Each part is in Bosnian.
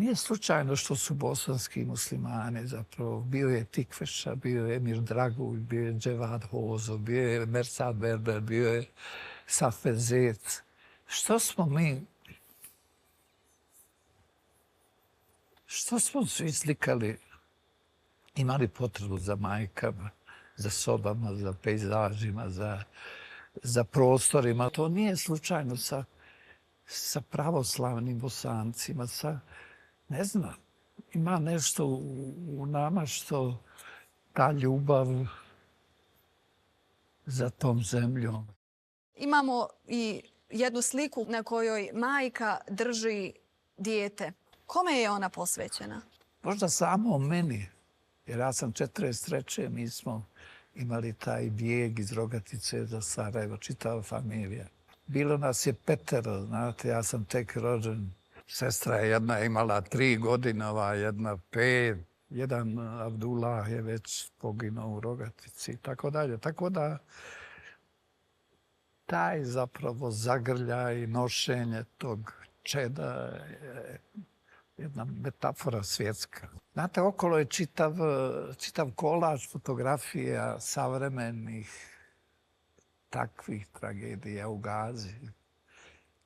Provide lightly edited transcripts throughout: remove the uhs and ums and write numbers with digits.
Nije slučajno što su bosanski muslimani zapravo. Bio je Tikveša, bio je Emir Draguj, bio je Dževad Hozo, bio je Mersad Berber, bio je Safet Zec. Što smo mi... Što smo svi slikali, imali potrebu za majkama, za sobama, za pejzažima, za prostorima. To nije slučajno sa pravoslavnim Bosancima, ne znam, ima nešto u nama što ta ljubav za tom zemljom. Imamo i jednu sliku na kojoj majka drži dijete. Kome je ona posvećena? Možda samo meni, jer ja sam 43. Mi smo imali taj bijeg iz Rogatice za Sarajevo, čitava familija. Bilo nas je 5, znate, ja sam tek rođen. Sestra je jedna imala 3 godine, jedna 5. Jedan Abdullah je već poginuo u Rogatici i tako dalje. Tako da taj zapravo zagrljaj, nošenje tog čeda je jedna metafora svjetska. Znate, okolo je čitav kolaž fotografija savremenih takvih tragedija u Gazi.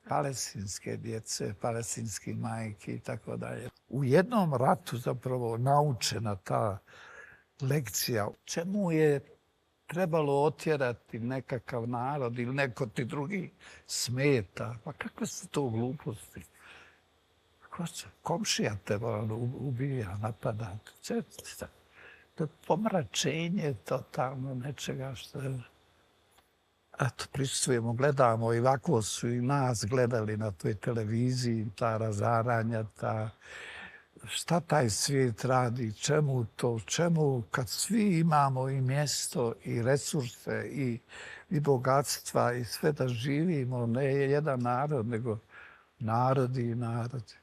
Palestinske djece, palestinskih majki i tako dalje. U jednom ratu zapravo naučena ta lekcija čemu je trebalo otjerati nekakav narod ili neko ti drugi smeta. Pa kakve su to gluposti? Komšija te ubija, napada. To je pomračenje totalno nečega što je... Eto, prisustvujemo, gledamo i ovako su i nas gledali na toj televiziji, ta razaranja, šta taj svijet radi, čemu to, čemu kad svi imamo i mjesto i resurse i bogatstva i sve da živimo, ne jedan narod, nego narodi i narodi.